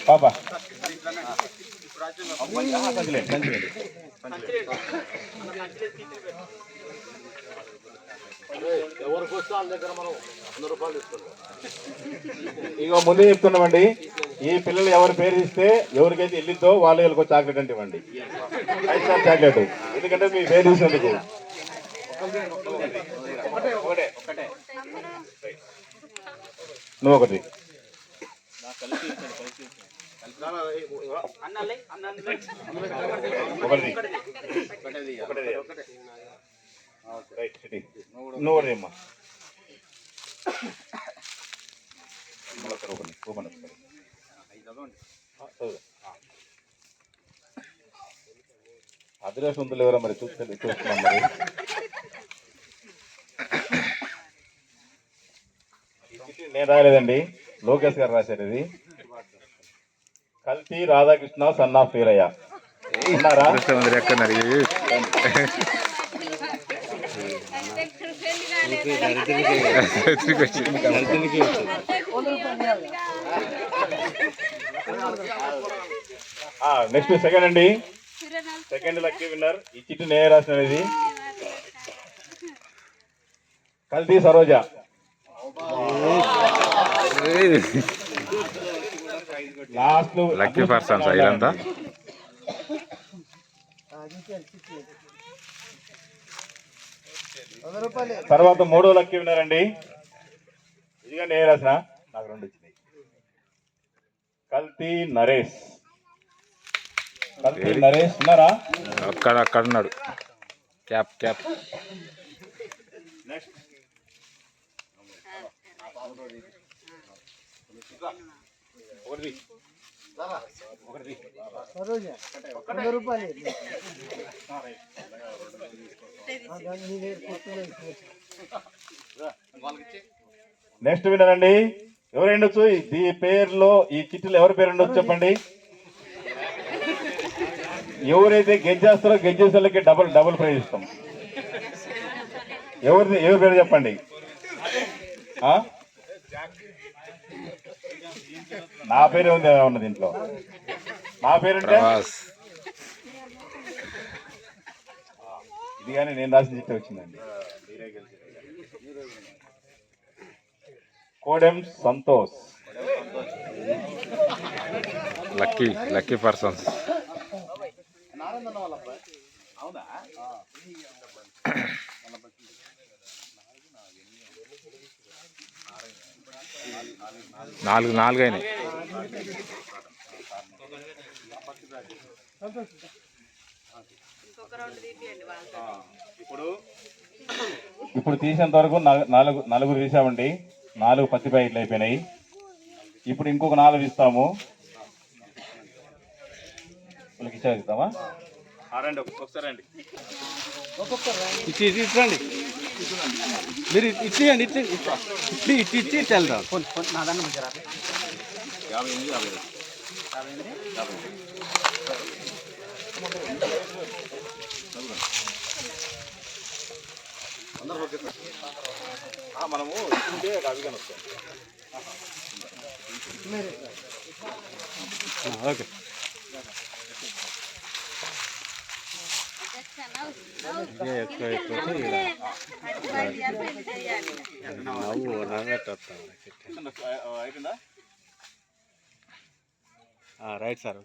పాప ఇక ముందే చెప్తున్నామండి, ఈ పిల్లలు ఎవరి పేరు ఇస్తే ఎవరికైతే వెళ్ళిద్దో వాళ్ళకి చాక్లెట్ అంటే ఇవ్వండి, 5 స్టార్ చాక్లెట్. ఎందుకంటే మీ పేరు ఇచ్చినందుకు. నువ్వు ఒకటి నువ్వు ఒకటి అమ్మా. అదృష్టం ఉందో ఎవరో మరి చూస్తున్నాం మరి. నేను రాయలేదండి, లోకేష్ గారు రాశారు. ఇది కల్తీ రాధాకృష్ణ సన్ ఆఫ్ వీరయ్య. ఉన్నారా? నెక్స్ట్ సెకండ్ అండి, సెకండ్ లక్కీ విన్నర్. ఈ చిట్టు నేనే రాసినది. కల్తీ సరోజ. లాస్ట్ లక్కీ పర్సన్స్ ఇదంతా. తర్వాత మూడో లక్కీ విన్నర్ అండి. ఇదిగా నేనే రాసిన, నాకు 2 వచ్చినాయి. కల్తీ నరేష్. కల్తీ నరేష్ ఉన్నారా? అక్కడ ఉన్నాడు. Cap cap. Next next winner అండి. ఎవరు ఉండొచ్చు ఈ పేరులో? ఈ చిట్టులో ఎవరి పేరు ఉండొచ్చు చెప్పండి. ఎవరైతే గెజ్జేస్తారో గెజ్జేసేళ్ళకి డబుల్ ప్రైజ్ ఇస్తాం. ఎవరి పేరు చెప్పండి. నా పేరే ఉంది ఉన్నది దీంట్లో. నా పేరుంటే ఇది కానీ నేను రాసిన చిట్ట వచ్చిందండి. కోడెం సంతోష్. Lucky persons. నాలుగు అయినాయి. ఇప్పుడు తీసేంత వరకు నలుగురు తీసామండి. 4 పత్తి ప్యాకెట్లు అయిపోయినాయి. ఇప్పుడు ఇంకొక 4 ఇస్తాము. వాళ్ళకి ఇచ్చేస్తామా? రండి ఒకసారి ఇచ్చి మీరు ఇచ్చేయండి. ఇచ్చి వెళ్దాం. నా దాన్ని 58. మనము అవి కానీ వస్తాం. Okay. Right sir.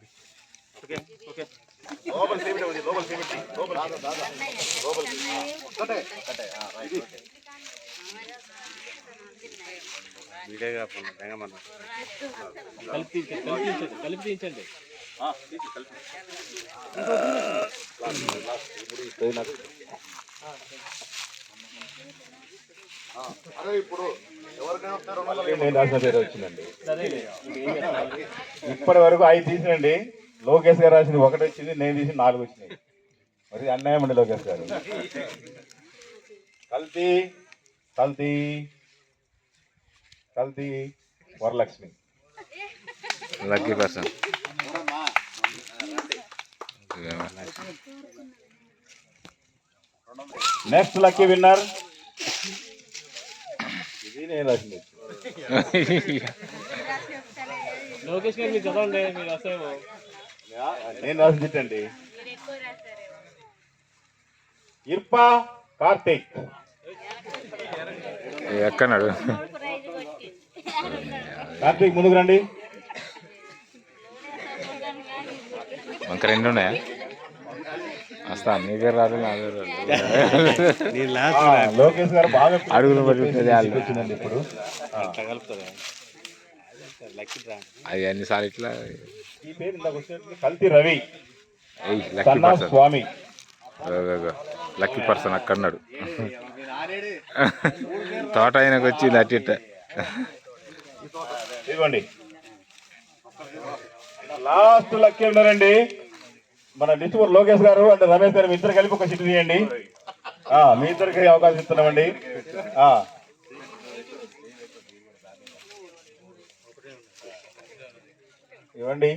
Okay okay. లోపల సిమెంట్ ఉంది, లోపల సిమెంట్ వీడియో కాకుండా కలిపించండి. నేను రాసిన పేరు వచ్చిందండి. ఇప్పటి వరకు 5 తీసినండి. లోకేష్ గారు రాసింది 1 వచ్చింది, నేను తీసి 4 వచ్చినాయి. మరి అన్యాయం అండి లోకేష్ గారు. కల్తీ కల్తీ కల్తీ Varalakshmi. Lucky person. Next lucky winner. ఇది నేను రాసింది. లోకేష్ గారు మీరు చదవండి, మీరు వస్తాయేమో. నేను రాసిన తిట్టండి. ఇర్పా కార్తీక్. ఎక్కన్నాడు? కార్తీక్ ముందుకు రండి. ఇంక రెండు ఉన్నాయా? వస్తా, నీ పేరు రాదు, నా పేరు రాదు. లోకేష్ గారు బాగా అడుగులు పడుతుంది వచ్చిందండి ఇప్పుడు. అది అన్నిసార్లు ఇట్లా. ఈ పేరు ఇందాక వచ్చినట్టు Kalti Ravi, lucky son of person. Swamy. Lucky person అక్కడున్నాడు. తోట ఆయనకు వచ్చింది అట్టి ఇట్ట. ఇదిగోండి లాస్ట్ లక్కీ ఉన్నారండి మన డిస్ట్రిక్ట్ లోకేష్ గారు అంటే రమేష్ గారు, మీ ఇద్దరు కలిపి ఒక చిట్టు తీయండి. మీ ఇద్దరికి అవకాశం ఇస్తున్నామండి. ఇవ్వండి.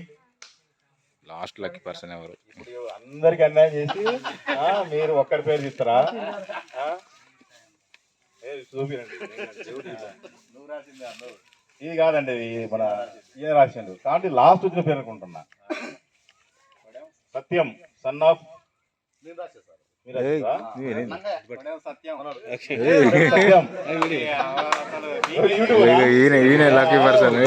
లాస్ట్ లక్కీ పర్సన్ ఎవరు? అందరికి అన్యాయం చేసి మీరు ఒక్కరి పేరు తీస్తారా? చూపిరండి. ఇది కాదండి, ఇది మన ఏ రాసిండు కాబట్టి లాస్ట్ వచ్చిన పేరు అనుకుంటున్నా. సత్యం, సన్ ఆఫ్ ఈయన లక్కీ పర్సన్.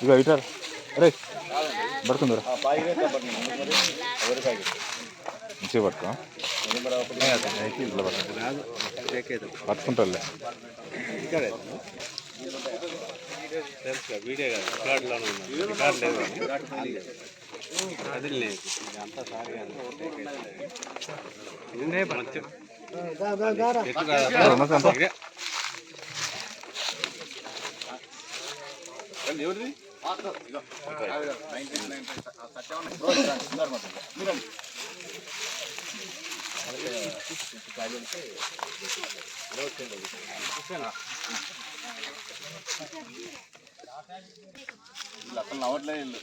ఇగో ఇటారు. అరే పడుకుందరా, మంచిగా పట్టుకో. పట్టుకుంటారులే. వీడియో కాదు, రికార్డులోనే ఉంది. రికార్డు లేదు, అది లేదు. అంతా సారీ ఎవరిది? అసలు నవ్వట్లేదు.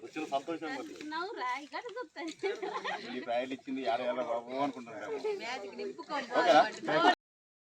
వచ్చిన సంతోషం ఈ ప్రాయలు ఇచ్చింది 50 బాబు అనుకుంటున్నాను.